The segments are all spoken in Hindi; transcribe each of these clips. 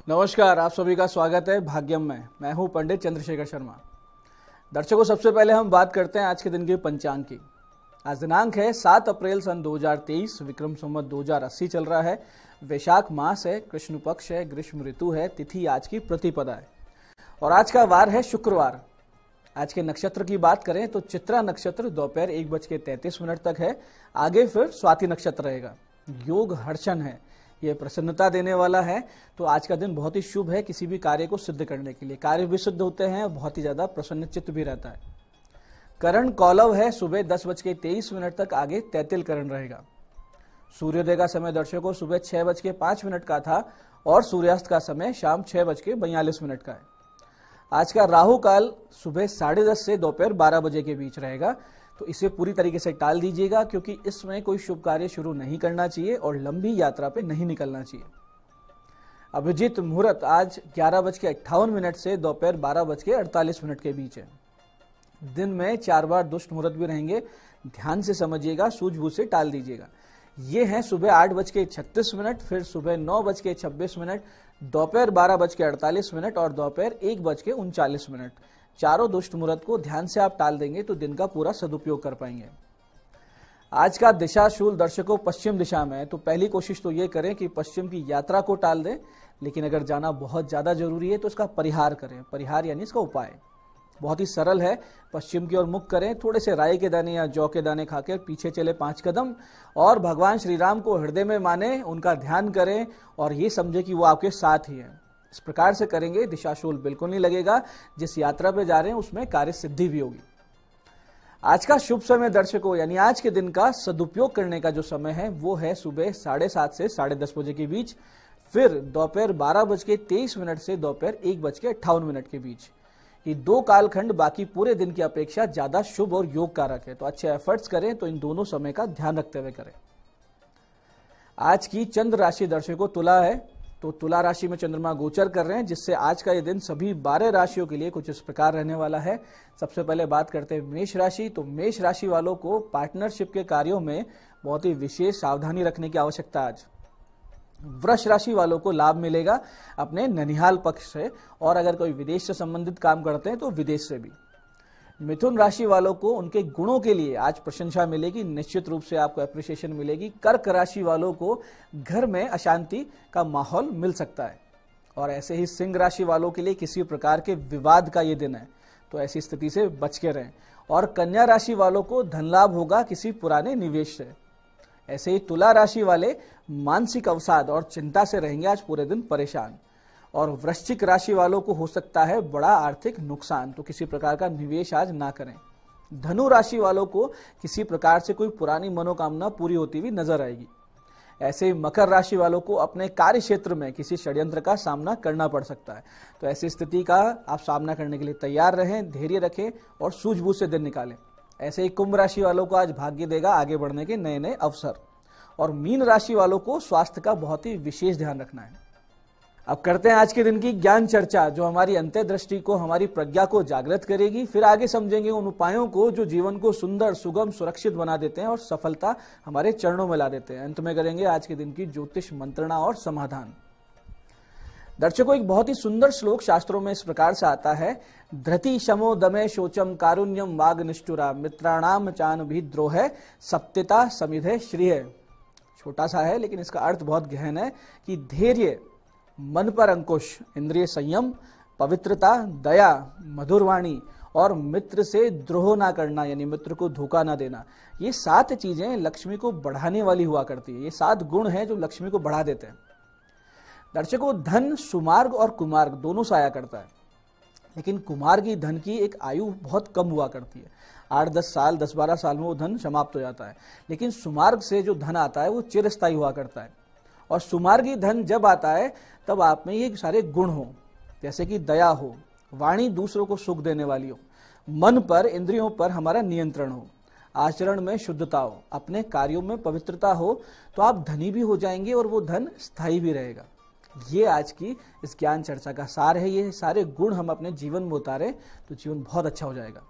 नमस्कार, आप सभी का स्वागत है भाग्यम में। मैं हूं पंडित चंद्रशेखर शर्मा। दर्शकों, सबसे पहले हम बात करते हैं आज के दिन के पंचांग की। आज दिनांक है 7 अप्रैल सन 2023, विक्रम संवत 2080 चल रहा है। वैशाख मास है, कृष्ण पक्ष है, ग्रीष्म ऋतु है, तिथि आज की प्रतिपदा है और आज का वार है शुक्रवार। आज के नक्षत्र की बात करें तो चित्रा नक्षत्र दोपहर 1:33 तक है। आगे फिर स्वाति नक्षत्र रहेगा। योग हर्षण है, ये प्रसन्नता देने वाला है। तो आज का दिन बहुत ही शुभ है किसी भी कार्य को सिद्ध करने के लिए। कार्य भी सिद्ध होते हैं, बहुत ही ज्यादा प्रसन्न चित्त भी रहता है। करण कौलव है, सुबह 10:23 तक आगे तैतिल करण रहेगा। सूर्योदय का समय दर्शकों सुबह 6:05 का था और सूर्यास्त का समय शाम 6:42 का है। आज का राहु काल सुबह 10:30 से दोपहर 12 बजे के बीच रहेगा, तो इसे पूरी तरीके से टाल दीजिएगा क्योंकि इसमें कोई शुभ कार्य शुरू नहीं करना चाहिए और लंबी यात्रा पे नहीं निकलना चाहिए। अभिजीत मुहूर्त आज 11:58 से दोपहर 12:48 के बीच है। दिन में 4 बार दुष्ट मुहूर्त भी रहेंगे, ध्यान से समझिएगा, सूझबूझ से टाल दीजिएगा। ये हैं सुबह 8:36, फिर सुबह 9:26, दोपहर 12:48 और दोपहर 1:39। चारों दुष्ट मुहूर्त को ध्यान से आप टाल देंगे तो दिन का पूरा सदुपयोग कर पाएंगे। आज का दिशाशूल दर्शकों पश्चिम दिशा में है, तो पहली कोशिश तो ये करें कि पश्चिम की यात्रा को टाल दें, लेकिन अगर जाना बहुत ज्यादा जरूरी है तो इसका परिहार करें। परिहार यानी इसका उपाय बहुत ही सरल है। पश्चिम की ओर मुख करें, थोड़े से राई के दाने या जौ के दाने खाकर पीछे चले 5 कदम और भगवान श्री राम को हृदय में माने, उनका ध्यान करें और ये समझे कि वो आपके साथ ही है। इस प्रकार से करेंगे दिशाशूल बिल्कुल नहीं लगेगा। जिस यात्रा पे जा रहे हैं उसमें कार्य सिद्धि भी होगी। आज का शुभ समय दर्शकों यानी आज के दिन का सदुपयोग करने का जो समय है वो है सुबह 7:30 से 10:30 बजे के बीच, फिर दोपहर 12:23 से दोपहर 1:58 के बीच। ये 2 कालखंड बाकी पूरे दिन की अपेक्षा ज्यादा शुभ और योग कारक है, तो अच्छे एफर्ट्स करें तो इन दोनों समय का ध्यान रखते हुए करें। आज की चंद्र राशि दर्शकों तुला है, तो तुला राशि में चंद्रमा गोचर कर रहे हैं, जिससे आज का ये दिन सभी 12 राशियों के लिए कुछ इस प्रकार रहने वाला है। सबसे पहले बात करते हैं मेष राशि। तो मेष राशि वालों को पार्टनरशिप के कार्यों में बहुत ही विशेष सावधानी रखने की आवश्यकता आज। वृष राशि वालों को लाभ मिलेगा अपने ननिहाल पक्ष से, और अगर कोई विदेश से संबंधित काम करते हैं तो विदेश से भी। मिथुन राशि वालों को उनके गुणों के लिए आज प्रशंसा मिलेगी, निश्चित रूप से आपको एप्रिसिएशन मिलेगी। कर्क राशि वालों को घर में अशांति का माहौल मिल सकता है, और ऐसे ही सिंह राशि वालों के लिए किसी प्रकार के विवाद का ये दिन है, तो ऐसी स्थिति से बच के रहें। और कन्या राशि वालों को धन लाभ होगा किसी पुराने निवेश से। ऐसे ही तुला राशि वाले मानसिक अवसाद और चिंता से रहेंगे आज पूरे दिन परेशान। और वृश्चिक राशि वालों को हो सकता है बड़ा आर्थिक नुकसान, तो किसी प्रकार का निवेश आज ना करें। धनु राशि वालों को किसी प्रकार से कोई पुरानी मनोकामना पूरी होती हुई नजर आएगी। ऐसे ही मकर राशि वालों को अपने कार्य क्षेत्र में किसी षड्यंत्र का सामना करना पड़ सकता है, तो ऐसी स्थिति का आप सामना करने के लिए तैयार रहें, धैर्य रखें और सूझबूझ से दिन निकालें। ऐसे ही कुंभ राशि वालों को आज भाग्य देगा आगे बढ़ने के नए नए अवसर। और मीन राशि वालों को स्वास्थ्य का बहुत ही विशेष ध्यान रखना है। अब करते हैं आज के दिन की ज्ञान चर्चा, जो हमारी अंतर्दृष्टि को, हमारी प्रज्ञा को जागृत करेगी। फिर आगे समझेंगे उन उपायों को जो जीवन को सुंदर, सुगम, सुरक्षित बना देते हैं और सफलता हमारे चरणों में ला देते हैं। अंत में करेंगे आज के दिन की ज्योतिष मंत्रणा और समाधान। दर्शकों, एक बहुत ही सुंदर श्लोक शास्त्रों में इस प्रकार से आता है, धृति शमो दमे शोचम कारुण्यम वाग निष्ठुरा मित्राणाम चान भी द्रोह सप्तिता समिधे श्रीय। छोटा सा है लेकिन इसका अर्थ बहुत गहन है कि धैर्य, मन पर अंकुश, इंद्रिय संयम, पवित्रता, दया, मधुरवाणी और मित्र से द्रोह ना करना यानी मित्र को धोखा ना देना, ये 7 चीजें लक्ष्मी को बढ़ाने वाली हुआ करती है। ये 7 गुण हैं जो लक्ष्मी को बढ़ा देते हैं। दर्शकों, धन सुमार्ग और कुमार्ग दोनों से आया करता है, लेकिन कुमार की धन की एक आयु बहुत कम हुआ करती है। 8-10 साल, 10-12 साल में वो धन समाप्त हो जाता है। लेकिन सुमार्ग से जो धन आता है वो चिरस्थायी हुआ करता है। और सुमार्गी धन जब आता है तब आप में ये सारे गुण हो, जैसे कि दया हो, वाणी दूसरों को सुख देने वाली हो, मन पर, इंद्रियों पर हमारा नियंत्रण हो, आचरण में शुद्धता हो, अपने कार्यों में पवित्रता हो, तो आप धनी भी हो जाएंगे और वो धन स्थायी भी रहेगा। ये आज की इस ज्ञान चर्चा का सार है। ये सारे गुण हम अपने जीवन में उतारे तो जीवन बहुत अच्छा हो जाएगा।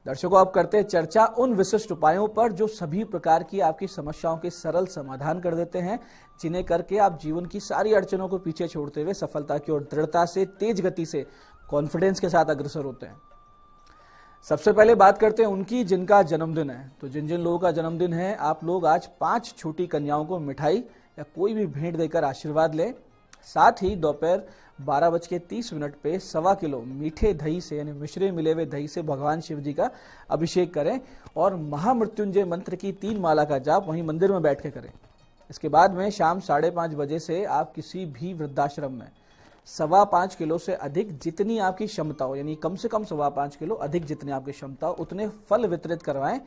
दर्शकों, अब करते हैं चर्चा उन विशिष्ट उपायों पर जो सभी प्रकार की आपकी समस्याओं के सरल समाधान कर देते हैं, जिन्हें करके आप जीवन की सारी अड़चनों को पीछे छोड़ते हुए सफलता की ओर दृढ़ता से, तेज गति से, कॉन्फिडेंस के साथ अग्रसर होते हैं। सबसे पहले बात करते हैं उनकी जिनका जन्मदिन है। तो जिन जिन लोगों का जन्मदिन है, आप लोग आज 5 छोटी कन्याओं को मिठाई या कोई भी भेंट देकर आशीर्वाद लें। साथ ही दोपहर 12:30 पे 1.25 किलो मीठे दही से, यानी मिश्रे मिले हुए दही से भगवान शिव जी का अभिषेक करें और महामृत्युंजय मंत्र की 3 माला का जाप वहीं मंदिर में बैठ के करें। इसके बाद में शाम 5:30 बजे से आप किसी भी वृद्धाश्रम में 5.25 किलो से अधिक जितनी आपकी क्षमता हो, यानी कम से कम 5.25 किलो, अधिक जितनी आपकी क्षमता हो उतने फल वितरित करवाएं।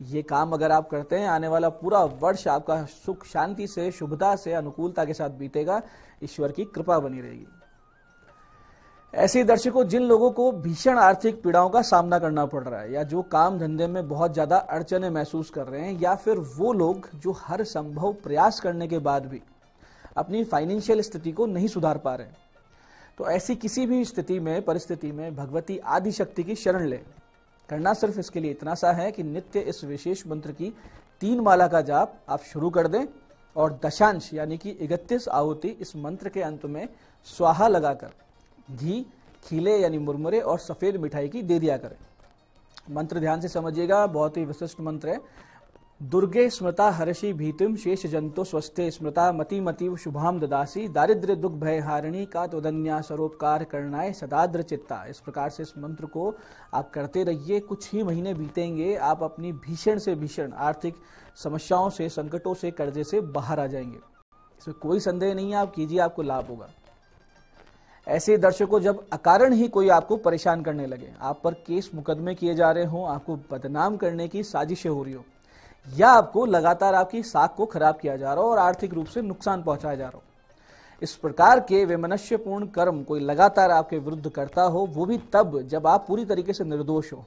ये काम अगर आप करते हैं, आने वाला पूरा वर्ष आपका सुख शांति से, शुभता से, अनुकूलता के साथ बीतेगा। ईश्वर की कृपा बनी रहेगी। ऐसे ही दर्शकों, जिन लोगों को भीषण आर्थिक पीड़ाओं का सामना करना पड़ रहा है, या जो काम धंधे में बहुत ज्यादा अड़चने महसूस कर रहे हैं, या फिर वो लोग जो हर संभव प्रयास करने के बाद भी अपनी फाइनेंशियल स्थिति को नहीं सुधार पा रहे हैं, तो ऐसी किसी भी स्थिति में, परिस्थिति में भगवती आदि शक्ति की शरण ले। करना सिर्फ इसके लिए इतना सा है कि नित्य इस विशेष मंत्र की 3 माला का जाप आप शुरू कर दें और दशांश यानी कि 31 आहुति इस मंत्र के अंत में स्वाहा लगाकर घी, खीले यानी मुरमुरे और सफेद मिठाई की दे दिया करें। मंत्र ध्यान से समझिएगा, बहुत ही विशिष्ट मंत्र है। दुर्गे स्मृता हर्षि भीतिम शेष जंतो स्वस्थे स्मृता मति मतिव शुभाम ददासी दारिद्र्य दुख भय हारिणी का तोदन्या सरोपकार करनाए सदाद्र चित्ता। इस प्रकार से इस मंत्र को आप करते रहिए। कुछ ही महीने बीतेंगे, आप अपनी भीषण से भीषण आर्थिक समस्याओं से, संकटों से, कर्जे से बाहर आ जाएंगे। इसमें कोई संदेह नहीं है, आप कीजिए, आपको लाभ होगा। ऐसे दर्शकों, जब अकारण ही कोई आपको परेशान करने लगे, आप पर केस मुकदमे किए जा रहे हों, आपको बदनाम करने की साजिशें हो रही हो, या आपको लगातार आपकी साख को खराब किया जा रहा हो और आर्थिक रूप से नुकसान पहुंचाया जा रहा हो, इस प्रकार के वैमनस्यपूर्ण कर्म कोई लगातार आपके विरुद्ध करता हो, वो भी तब जब आप पूरी तरीके से निर्दोष हो,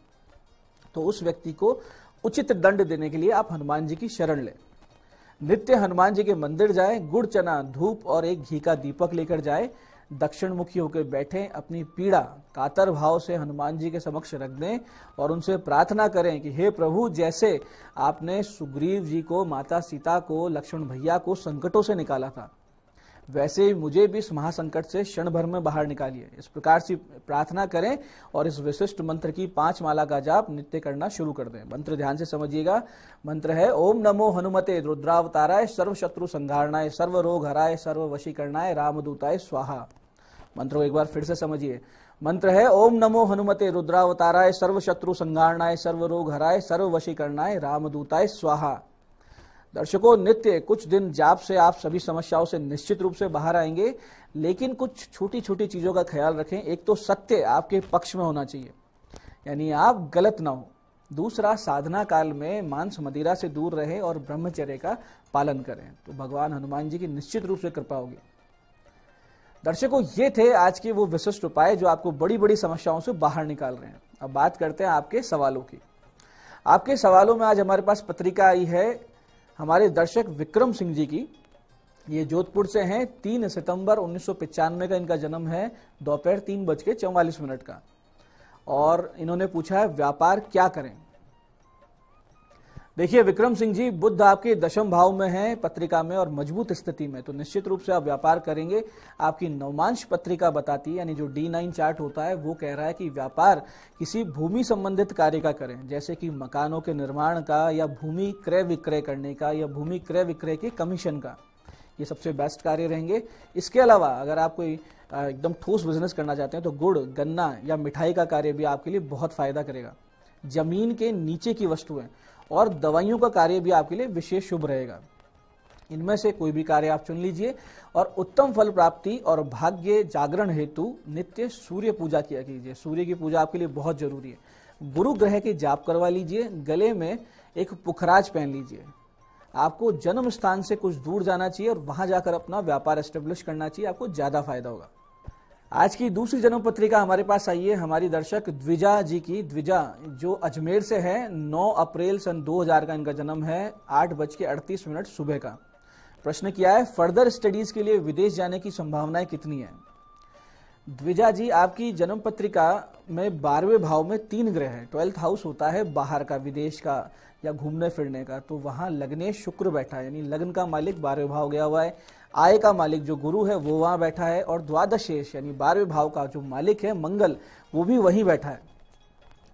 तो उस व्यक्ति को उचित दंड देने के लिए आप हनुमान जी की शरण लें। नित्य हनुमान जी के मंदिर जाएं, गुड़, चना, धूप और एक घी का दीपक लेकर जाएं, दक्षिण मुखी होकर बैठें, अपनी पीड़ा कातर भाव से हनुमान जी के समक्ष रख दें और उनसे प्रार्थना करें कि हे प्रभु, जैसे आपने सुग्रीव जी को, माता सीता को, लक्ष्मण भैया को संकटों से निकाला था, वैसे ही मुझे भी इस महासंकट से क्षण भर में बाहर निकालिए। इस प्रकार से प्रार्थना करें और इस विशिष्ट मंत्र की 5 माला का जाप नित्य करना शुरू कर दें। मंत्र ध्यान से समझिएगा। मंत्र है ओम नमो हनुमते रुद्रावताराय सर्व शत्रु संहारणाय सर्व रोग हराय सर्व वशीकरणाय रामदूताय स्वाहा। मंत्र को एक बार फिर से समझिए। मंत्र है ओम नमो हनुमते रुद्रावताराय सर्व शत्रु संहारणाय सर्व रोग हराय सर्व वशीकरणाय रामदूताय स्वाहा। दर्शकों, नित्य कुछ दिन जाप से आप सभी समस्याओं से निश्चित रूप से बाहर आएंगे, लेकिन कुछ छोटी छोटी चीजों का ख्याल रखें। एक तो सत्य आपके पक्ष में होना चाहिए, यानी आप गलत ना हो। दूसरा, साधना काल में मांस मदिरा से दूर रहे और ब्रह्मचर्य का पालन करें, तो भगवान हनुमान जी की निश्चित रूप से कृपा होगी। दर्शकों, ये थे आज के वो विशिष्ट उपाय जो आपको बड़ी बड़ी समस्याओं से बाहर निकाल रहे हैं। अब बात करते हैं आपके सवालों की। आपके सवालों में आज हमारे पास पत्रिका आई है हमारे दर्शक विक्रम सिंह जी की। ये जोधपुर से हैं। 3 सितंबर 1995 का इनका जन्म है, दोपहर 3:44 का। और इन्होंने पूछा है व्यापार क्या करें। देखिए विक्रम सिंह जी, बुध आपके दशम भाव में है पत्रिका में और मजबूत स्थिति में, तो निश्चित रूप से आप व्यापार करेंगे। आपकी नवमांश पत्रिका बताती है, यानी जो D9 चार्ट होता है वो कह रहा है कि व्यापार किसी भूमि संबंधित कार्य का करें, जैसे कि मकानों के निर्माण का, या भूमि क्रय विक्रय करने का, या भूमि क्रय विक्रय के कमीशन का। ये सबसे बेस्ट कार्य रहेंगे। इसके अलावा अगर आप कोई एकदम ठोस बिजनेस करना चाहते हैं तो गुड़, गन्ना या मिठाई का कार्य भी आपके लिए बहुत फायदा करेगा। जमीन के नीचे की वस्तुएं और दवाइयों का कार्य भी आपके लिए विशेष शुभ रहेगा। इनमें से कोई भी कार्य आप चुन लीजिए और उत्तम फल प्राप्ति और भाग्य जागरण हेतु नित्य सूर्य पूजा किया कीजिए। सूर्य की पूजा आपके लिए बहुत जरूरी है। गुरु ग्रह के जाप करवा लीजिए। गले में एक पुखराज पहन लीजिए। आपको जन्म स्थान से कुछ दूर जाना चाहिए और वहां जाकर अपना व्यापार एस्टेब्लिश करना चाहिए, आपको ज्यादा फायदा होगा। आज की दूसरी जन्म पत्रिका हमारे पास आई है हमारी दर्शक द्विजा जी की। द्विजा जो अजमेर से है, 9 अप्रैल सन 2000 का इनका जन्म है, 8:38 सुबह का। प्रश्न किया है फर्दर स्टडीज के लिए विदेश जाने की संभावनाएं कितनी है। द्विजा जी, आपकी जन्म पत्रिका में 12वें भाव में 3 ग्रह हैं। 12th हाउस होता है बाहर का, विदेश का या घूमने फिरने का, तो वहां लग्नेश शुक्र बैठा है, यानी लग्न का मालिक 12वें भाव गया हुआ है। आय का मालिक जो गुरु है वो वहां बैठा है, और द्वादशेश यानी 12वें भाव का जो मालिक है मंगल, वो भी वहीं बैठा है।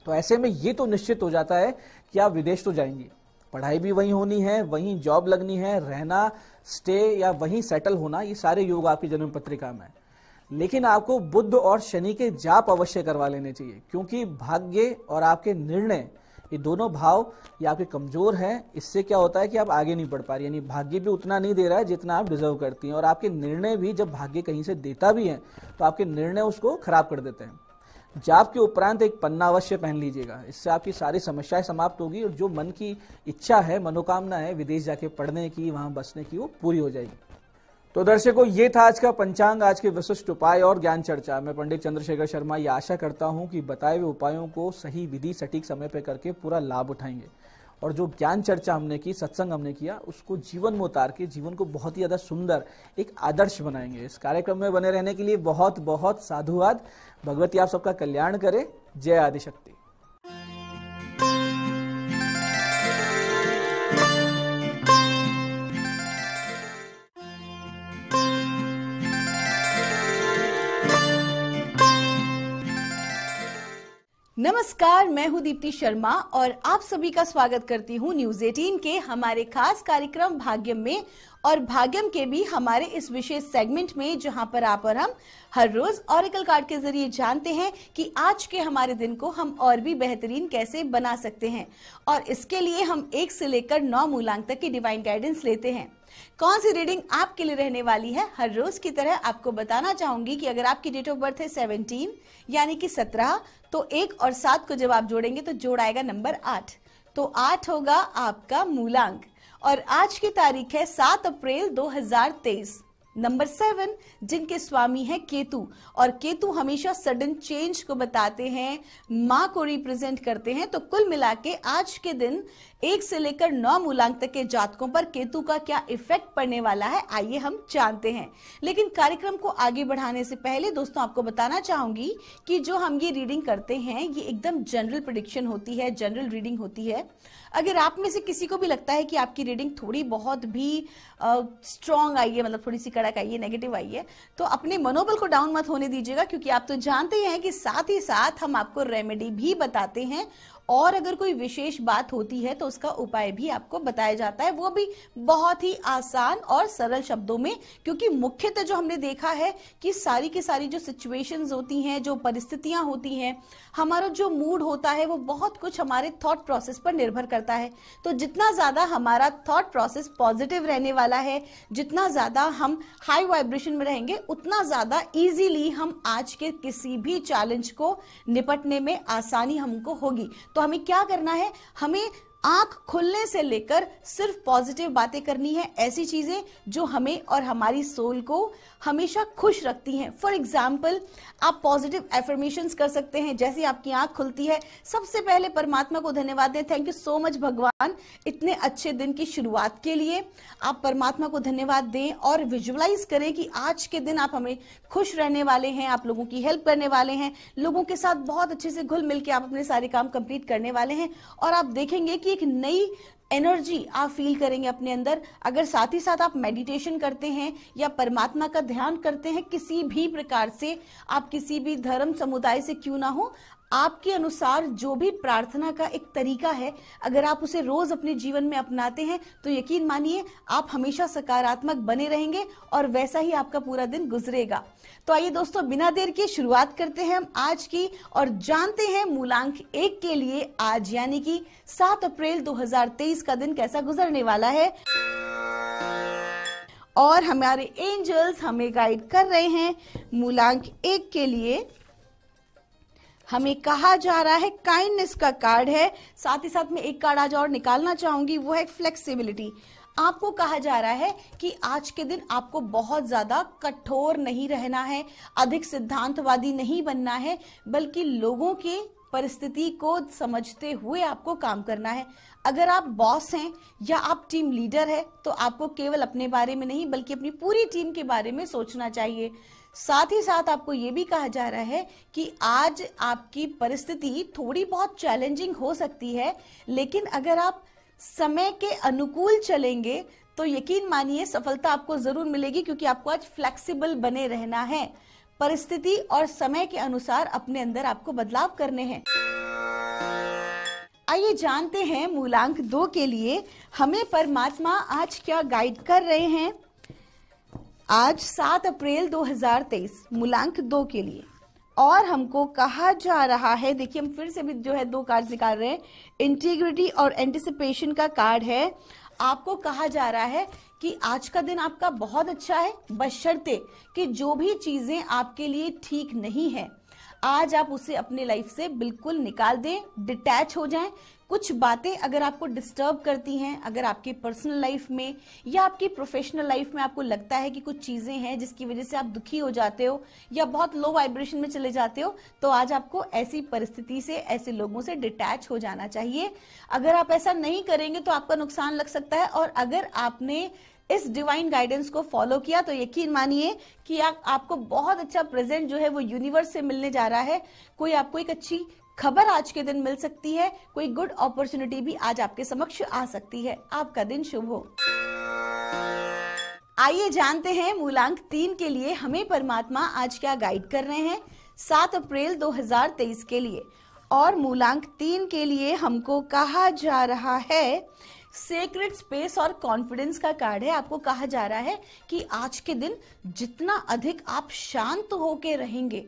तो ऐसे में ये तो निश्चित हो जाता है कि आप विदेश तो जाएंगी, पढ़ाई भी वहीं होनी है, वहीं जॉब लगनी है, रहना, स्टे या वहीं सेटल होना, ये सारे योग आपकी जन्म पत्रिका में है। लेकिन आपको बुध और शनि के जाप अवश्य करवा लेने चाहिए, क्योंकि भाग्य और आपके निर्णय, ये दोनों भाव ये आपके कमजोर हैं। इससे क्या होता है कि आप आगे नहीं बढ़ पा रही, यानी भाग्य भी उतना नहीं दे रहा है जितना आप डिजर्व करती हैं, और आपके निर्णय भी जब भाग्य कहीं से देता भी है तो आपके निर्णय उसको खराब कर देते हैं। जाप के उपरांत एक पन्ना अवश्य पहन लीजिएगा, इससे आपकी सारी समस्याएं समाप्त होगी, और जो मन की इच्छा है, मनोकामना है विदेश जाके पढ़ने की, वहां बसने की, वो पूरी हो जाएगी। तो दर्शकों, ये था आज का पंचांग, आज के विशिष्ट उपाय और ज्ञान चर्चा। मैं पंडित चंद्रशेखर शर्मा ये आशा करता हूं कि बताए हुए उपायों को सही विधि सटीक समय पर करके पूरा लाभ उठाएंगे, और जो ज्ञान चर्चा हमने की, सत्संग हमने किया, उसको जीवन में उतार के जीवन को बहुत ही ज्यादा सुंदर एक आदर्श बनाएंगे। इस कार्यक्रम में बने रहने के लिए बहुत बहुत साधुवाद। भगवती आप सबका कल्याण करे। जय आदिशक्ति। नमस्कार, मैं हूं दीप्ति शर्मा और आप सभी का स्वागत करती हूं न्यूज 18 के हमारे खास कार्यक्रम भाग्यम में, और भाग्यम के भी हमारे इस विशेष सेगमेंट में, जहां पर आप और हम हर रोज ऑरेकल कार्ड के जरिए जानते हैं कि आज के हमारे दिन को हम और भी बेहतरीन कैसे बना सकते हैं। और इसके लिए हम 1 से लेकर 9 मूलांक तक की डिवाइन गाइडेंस लेते हैं। कौन सी रीडिंग आपके लिए रहने वाली है, हर रोज की तरह आपको बताना चाहूंगी कि अगर आपकी डेट ऑफ बर्थ है 17 यानी कि 17, तो 1 और 7 को जब आप जोड़ेंगे तो जोड़ आएगा नंबर 8, तो 8 होगा आपका मूलांक। और आज की तारीख है 7 अप्रैल 2023। नंबर 7 जिनके स्वामी है केतु, और केतु हमेशा सडन चेंज को बताते हैं, माँ को रिप्रेजेंट करते हैं। तो कुल मिला के आज के दिन 1 से लेकर 9 मूलांक तक के जातकों पर केतु का क्या इफेक्ट पड़ने वाला है, आइए हम जानते हैं। लेकिन कार्यक्रम को आगे बढ़ाने से पहले दोस्तों आपको बताना चाहूंगी कि जो हम ये रीडिंग करते हैं ये एकदम जनरल प्रेडिक्शन होती है, जनरल रीडिंग होती है। अगर आप में से किसी को भी लगता है कि आपकी रीडिंग थोड़ी बहुत भी स्ट्रांग आई है, मतलब थोड़ी सी कड़क आई है, नेगेटिव आई है, तो अपने मनोबल को डाउन मत होने दीजिएगा, क्योंकि आप तो जानते हैं कि साथ ही साथ हम आपको रेमेडी भी बताते हैं, और अगर कोई विशेष बात होती है तो उसका उपाय भी आपको बताया जाता है, वो भी बहुत ही आसान और सरल शब्दों में। क्योंकि मुख्यतः जो हमने देखा है कि सारी की सारी जो सिचुएशंस होती हैं, जो परिस्थितियां होती हैं, हमारा जो मूड होता है, वो बहुत कुछ हमारे थॉट प्रोसेस पर निर्भर करता है। तो जितना ज्यादा हमारा थॉट प्रोसेस पॉजिटिव रहने वाला है, जितना ज्यादा हम हाई वाइब्रेशन में रहेंगे, उतना ज्यादा इजीली हम आज के किसी भी चैलेंज को निपटने में आसानी हमको होगी। तो हमें क्या करना है, हमें आंख खुलने से लेकर सिर्फ पॉजिटिव बातें करनी है, ऐसी चीजें जो हमें और हमारी सोल को हमेशा खुश रखती हैं। फॉर एग्जाम्पल, आप पॉजिटिव एफर्मेशंस कर सकते हैं। जैसे आपकी आंख खुलती है, सबसे पहले परमात्मा को धन्यवाद दें, थैंक यू सो मच भगवान इतने अच्छे दिन की शुरुआत के लिए। आप परमात्मा को धन्यवाद दें और विजुअलाइज करें कि आज के दिन आप हमें खुश रहने वाले हैं, आप लोगों की हेल्प करने वाले हैं, लोगों के साथ बहुत अच्छे से घुल मिल के आप अपने सारे काम कंप्लीट करने वाले हैं, और आप देखेंगे कि एक नई एनर्जी आप फील करेंगे अपने अंदर। अगर साथ ही साथ आप मेडिटेशन करते हैं या परमात्मा का ध्यान करते हैं, किसी भी प्रकार से, आप किसी भी धर्म समुदाय से क्यों ना हो, आपके अनुसार जो भी प्रार्थना का एक तरीका है, अगर आप उसे रोज अपने जीवन में अपनाते हैं तो यकीन मानिए आप हमेशा सकारात्मक बने रहेंगे और वैसा ही आपका पूरा दिन गुजरेगा। तो आइए दोस्तों, बिना देर के शुरुआत करते हैं हम आज की, और जानते हैं मूलांक 1 के लिए आज यानी कि 7 अप्रैल 2023 का दिन कैसा गुजरने वाला है। और हमारे एंजल्स हमें गाइड कर रहे हैं मूलांक 1 के लिए। हमें कहा जा रहा है काइंडनेस का कार्ड है, साथ ही साथ में एक कार्ड आज और निकालना चाहूंगी, वो है फ्लेक्सिबिलिटी। आपको कहा जा रहा है कि आज के दिन आपको बहुत ज्यादा कठोर नहीं रहना है, अधिक सिद्धांतवादी नहीं बनना है, बल्कि लोगों के परिस्थिति को समझते हुए आपको काम करना है। अगर आप बॉस हैं या आप टीम लीडर है तो आपको केवल अपने बारे में नहीं बल्कि अपनी पूरी टीम के बारे में सोचना चाहिए। साथ ही साथ आपको ये भी कहा जा रहा है कि आज आपकी परिस्थिति थोड़ी बहुत चैलेंजिंग हो सकती है, लेकिन अगर आप समय के अनुकूल चलेंगे तो यकीन मानिए सफलता आपको जरूर मिलेगी, क्योंकि आपको आज फ्लेक्सिबल बने रहना है। परिस्थिति और समय के अनुसार अपने अंदर आपको बदलाव करने हैं। आइए जानते हैं मूलांक 2 के लिए हमें परमात्मा आज क्या गाइड कर रहे हैं। आज 7 अप्रैल 2023 मूलांक 2 के लिए और हमको कहा जा रहा है, देखिए हम फिर से भी जो है 2 कार्ड निकाल रहे हैं। इंटीग्रिटी और एंटिसिपेशन का कार्ड है। आपको कहा जा रहा है कि आज का दिन आपका बहुत अच्छा है, बशर्ते कि जो भी चीजें आपके लिए ठीक नहीं है आज आप उसे अपने लाइफ से बिल्कुल निकाल दें, डिटैच हो जाएं। कुछ बातें अगर आपको डिस्टर्ब करती हैं, अगर आपकी पर्सनल लाइफ में या आपकी प्रोफेशनल लाइफ में आपको लगता है कि कुछ चीजें हैं जिसकी वजह से आप दुखी हो जाते हो या बहुत लो वाइब्रेशन में चले जाते हो, तो आज आपको ऐसी परिस्थिति से, ऐसे लोगों से डिटैच हो जाना चाहिए। अगर आप ऐसा नहीं करेंगे तो आपका नुकसान लग सकता है, और अगर आपने इस डिवाइन गाइडेंस को फॉलो किया तो यकीन मानिए कि आपको बहुत अच्छा प्रेजेंट जो है वो यूनिवर्स से मिलने जा रहा है। कोई आपको एक अच्छी खबर आज के दिन मिल सकती है, कोई गुड अपॉर्चुनिटी भी आज आपके समक्ष आ सकती है। आपका दिन शुभ हो। आइए जानते हैं मूलांक 3 के लिए हमें परमात्मा आज क्या गाइड कर रहे हैं 7 अप्रैल 2023 के लिए। और मूलांक 3 के लिए हमको कहा जा रहा है सेक्रेट स्पेस और कॉन्फिडेंस का कार्ड है। आपको कहा जा रहा है कि आज के दिन जितना अधिक आप शांत होके रहेंगे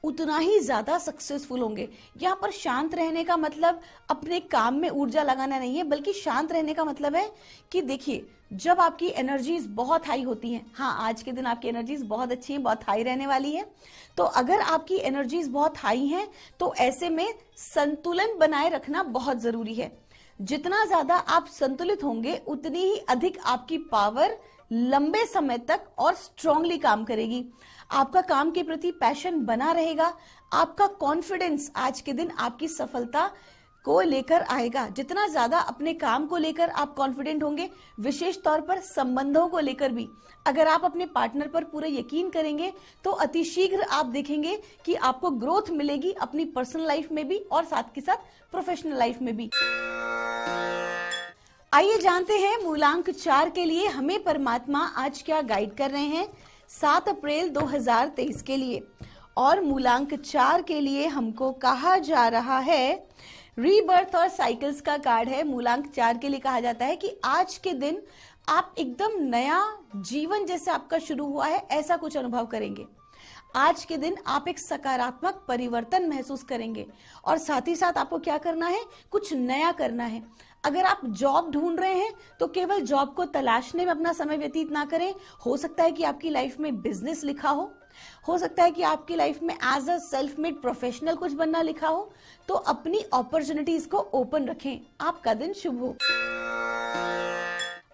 उतना ही ज्यादा सक्सेसफुल होंगे। यहाँ पर शांत रहने का मतलब अपने काम में ऊर्जा लगाना नहीं है, बल्कि शांत रहने का मतलब है कि देखिए जब आपकी एनर्जीज बहुत हाई होती हैं, हाँ आज के दिन आपकी एनर्जीज बहुत अच्छी हैं, बहुत हाई रहने वाली है, तो अगर आपकी एनर्जीज बहुत हाई हैं तो ऐसे में संतुलन बनाए रखना बहुत जरूरी है। जितना ज्यादा आप संतुलित होंगे उतनी ही अधिक आपकी पावर लंबे समय तक और स्ट्रांगली काम करेगी। आपका काम के प्रति पैशन बना रहेगा। आपका कॉन्फिडेंस आज के दिन आपकी सफलता को लेकर आएगा। जितना ज्यादा अपने काम को लेकर आप कॉन्फिडेंट होंगे, विशेष तौर पर संबंधों को लेकर भी अगर आप अपने पार्टनर पर पूरा यकीन करेंगे तो अतिशीघ्र आप देखेंगे कि आपको ग्रोथ मिलेगी अपनी पर्सनल लाइफ में भी और साथ के साथ प्रोफेशनल लाइफ में भी। आइए जानते हैं मूलांक 4 के लिए हमें परमात्मा आज क्या गाइड कर रहे हैं 7 अप्रैल 2023 के लिए। और मूलांक 4 के लिए हमको कहा जा रहा है रीबर्थ और साइकिल्स का कार्ड है। मूलांक 4 के लिए कहा जाता है कि आज के दिन आप एकदम नया जीवन जैसे आपका शुरू हुआ है ऐसा कुछ अनुभव करेंगे। आज के दिन आप एक सकारात्मक परिवर्तन महसूस करेंगे और साथ ही साथ आपको क्या करना है, कुछ नया करना है। अगर आप जॉब ढूंढ रहे हैं तो केवल जॉब को तलाशने में अपना समय व्यतीत ना करें। हो सकता है कि आपकी लाइफ में बिजनेस लिखा हो सकता है कि आपकी लाइफ में as a self made professional कुछ बनना लिखा हो, तो अपनी अपॉर्चुनिटीज को ओपन रखें। आपका दिन शुभ हो।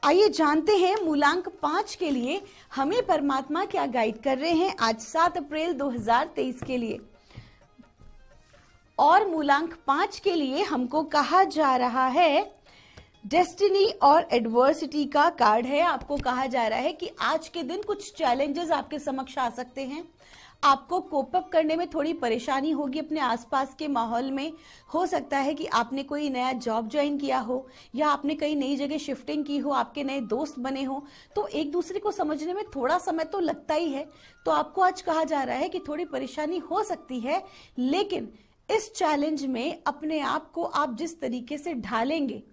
आइए जानते हैं मूलांक 5 के लिए हमें परमात्मा क्या गाइड कर रहे हैं आज 7 अप्रैल 2023 के लिए। और मूलांक 5 के लिए हमको कहा जा रहा है डेस्टिनी और एडवर्सिटी का कार्ड है। आपको कहा जा रहा है कि आज के दिन कुछ चैलेंजेस आपके समक्ष आ सकते हैं। आपको कोप अप करने में थोड़ी परेशानी होगी अपने आसपास के माहौल में। हो सकता है कि आपने कोई नया जॉब ज्वाइन किया हो या आपने कई नई जगह शिफ्टिंग की हो, आपके नए दोस्त बने हो, तो एक दूसरे को समझने में थोड़ा समय तो लगता ही है। तो आपको आज कहा जा रहा है कि थोड़ी परेशानी हो सकती है, लेकिन इस चैलेंज में अपने आप को आप जिस तरीके से ढालेंगे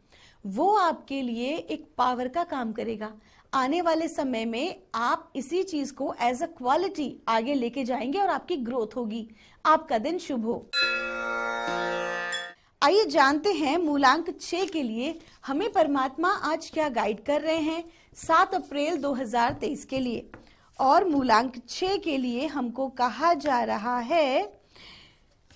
वो आपके लिए एक पावर का काम करेगा। आने वाले समय में आप इसी चीज को एज अ क्वालिटी आगे लेके जाएंगे और आपकी ग्रोथ होगी। आपका दिन शुभ हो। आइए जानते हैं मूलांक 6 के लिए हमें परमात्मा आज क्या गाइड कर रहे हैं 7 अप्रैल 2023 के लिए। और मूलांक 6 के लिए हमको कहा जा रहा है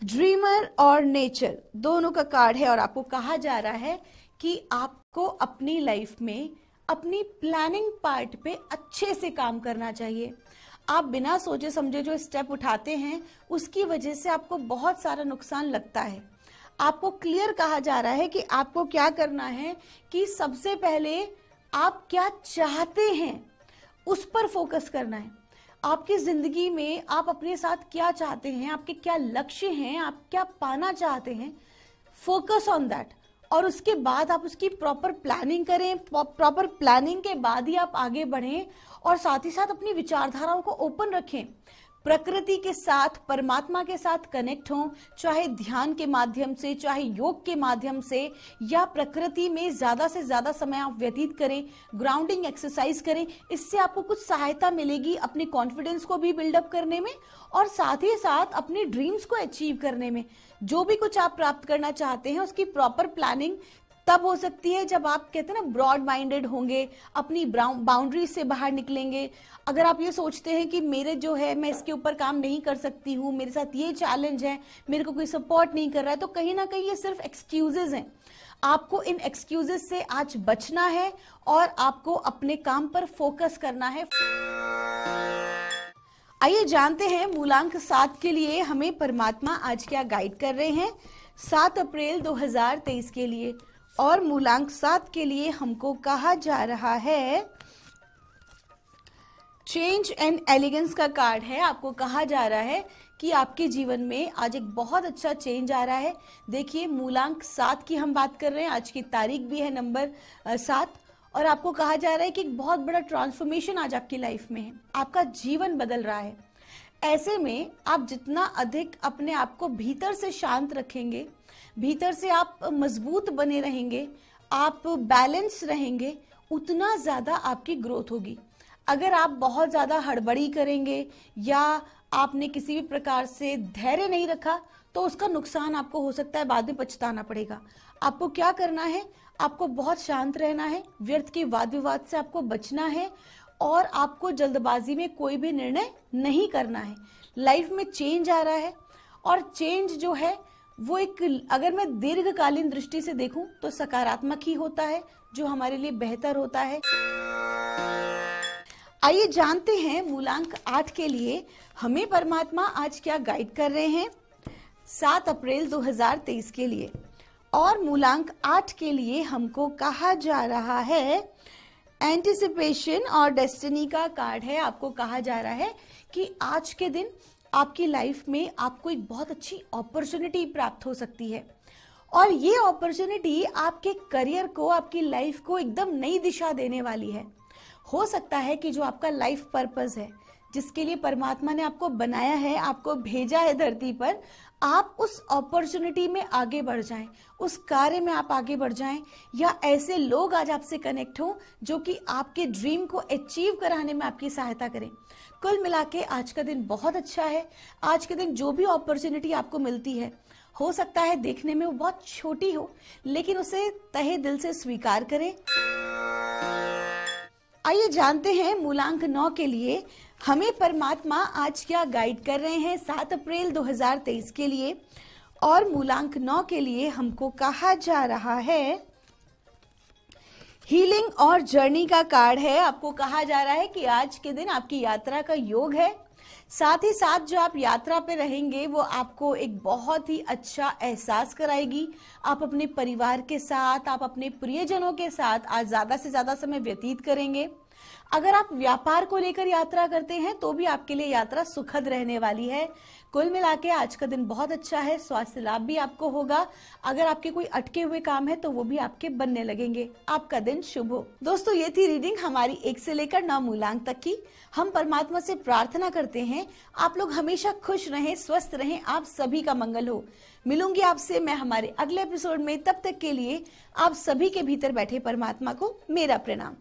ड्रीमर और नेचर दोनों का कार्ड है। और आपको कहा जा रहा है कि आपको अपनी लाइफ में अपनी प्लानिंग पार्ट पे अच्छे से काम करना चाहिए। आप बिना सोचे समझे जो स्टेप उठाते हैं उसकी वजह से आपको बहुत सारा नुकसान लगता है। आपको क्लियर कहा जा रहा है कि आपको क्या करना है कि सबसे पहले आप क्या चाहते हैं उस पर फोकस करना है। आपकी जिंदगी में आप अपने साथ क्या चाहते हैं, आपके क्या लक्ष्य हैं, आप क्या पाना चाहते हैं, फोकस ऑन दैट। और उसके बाद आप उसकी प्रॉपर प्लानिंग करें। प्रॉपर प्लानिंग के बाद ही आप आगे बढ़ें और साथ ही साथ अपनी विचारधाराओं को ओपन रखें। प्रकृति के साथ, परमात्मा के साथ कनेक्ट हों, चाहे ध्यान के माध्यम से, चाहे योग के माध्यम से, या प्रकृति में ज्यादा से ज्यादा समय आप व्यतीत करें, ग्राउंडिंग एक्सरसाइज करें। इससे आपको कुछ सहायता मिलेगी अपने कॉन्फिडेंस को भी बिल्डअप करने में और साथ ही साथ अपने ड्रीम्स को अचीव करने में। जो भी कुछ आप प्राप्त करना चाहते हैं उसकी प्रॉपर प्लानिंग तब हो सकती है जब आप कहते हैं ना ब्रॉड माइंडेड होंगे, अपनी बाउंड्री से बाहर निकलेंगे। अगर आप ये सोचते हैं कि मेरे जो है मैं इसके ऊपर काम नहीं कर सकती हूँ, मेरे साथ ये चैलेंज है, मेरे को कोई सपोर्ट नहीं कर रहा है, तो कहीं ना कहीं ये सिर्फ एक्सक्यूजेज हैं। आपको इन एक्सक्यूजेज से आज बचना है और आपको अपने काम पर फोकस करना है। आइए जानते हैं मूलांक 7 के लिए हमें परमात्मा आज क्या गाइड कर रहे हैं 7 अप्रैल 2023 के लिए। और मूलांक 7 के लिए हमको कहा जा रहा है चेंज एंड एलिगेंस का कार्ड है। आपको कहा जा रहा है कि आपके जीवन में आज एक बहुत अच्छा चेंज आ रहा है। देखिए मूलांक 7 की हम बात कर रहे हैं, आज की तारीख भी है नंबर 7 और आपको कहा जा रहा है कि एक बहुत बड़ा ट्रांसफॉर्मेशन आज आपकी लाइफ में है, आपका जीवन बदल रहा है। ऐसे में आप जितना अधिक अपने आप को भीतर से शांत रखेंगे, भीतर से आप मजबूत बने रहेंगे, आप बैलेंस रहेंगे, उतना ज्यादा आपकी ग्रोथ होगी। अगर आप बहुत ज्यादा हड़बड़ी करेंगे या आपने किसी भी प्रकार से धैर्य नहीं रखा तो उसका नुकसान आपको हो सकता है, बाद में पछताना पड़ेगा। आपको क्या करना है, आपको बहुत शांत रहना है, व्यर्थ के वाद विवाद से आपको बचना है और आपको जल्दबाजी में कोई भी निर्णय नहीं करना है। लाइफ में चेंज आ रहा है और चेंज जो है वो एक, अगर मैं दीर्घकालीन दृष्टि से देखूं तो सकारात्मक ही होता है, जो हमारे लिए बेहतर होता है। आइए जानते हैं मूलांक 8 के लिए हमें परमात्मा आज क्या गाइड कर रहे हैं 7 अप्रैल 2023 के लिए। और मूलांक 8 के लिए हमको कहा जा रहा है एंटिसिपेशन और डेस्टिनी का कार्ड है। आपको कहा जा रहा है कि आज के दिन आपकी लाइफ में आपको एक बहुत अच्छी अपॉर्चुनिटी प्राप्त हो सकती है और ये अपॉर्चुनिटी आपके करियर को, आपकी लाइफ को एकदम नई दिशा देने वाली है। हो सकता है कि जो आपका लाइफ पर्पस है, जिसके लिए परमात्मा ने आपको बनाया है, आपको भेजा है धरती पर, आप उस अपॉर्चुनिटी में आगे बढ़ जाएं, उस कार्य में आप आगे बढ़ जाएं, या ऐसे लोग आज आपसे कनेक्ट हों जो कि आपके ड्रीम को अचीव कराने में आपकी सहायता करें। कुल मिला के आज का दिन बहुत अच्छा है। आज के दिन जो भी अपॉर्चुनिटी आपको मिलती है, हो सकता है देखने में वो बहुत छोटी हो, लेकिन उसे तहे दिल से स्वीकार करें। आइए जानते हैं मूलांक 9 के लिए हमें परमात्मा आज क्या गाइड कर रहे हैं 7 अप्रैल 2023 के लिए। और मूलांक 9 के लिए हमको कहा जा रहा है हीलिंग और जर्नी का कार्ड है। आपको कहा जा रहा है कि आज के दिन आपकी यात्रा का योग है। साथ ही साथ जो आप यात्रा पे रहेंगे वो आपको एक बहुत ही अच्छा एहसास कराएगी। आप अपने परिवार के साथ, आप अपने प्रियजनों के साथ आज ज्यादा से ज्यादा समय व्यतीत करेंगे। अगर आप व्यापार को लेकर यात्रा करते हैं तो भी आपके लिए यात्रा सुखद रहने वाली है। कुल मिला के आज का दिन बहुत अच्छा है। स्वास्थ्य लाभ भी आपको होगा। अगर आपके कोई अटके हुए काम है तो वो भी आपके बनने लगेंगे। आपका दिन शुभ हो। दोस्तों, ये थी रीडिंग हमारी 1 से लेकर 9 मूलांक तक की। हम परमात्मा से प्रार्थना करते हैं आप लोग हमेशा खुश रहें, स्वस्थ रहें, आप सभी का मंगल हो। मिलूंगी आपसे मैं हमारे अगले एपिसोड में। तब तक के लिए आप सभी के भीतर बैठे परमात्मा को मेरा प्रणाम।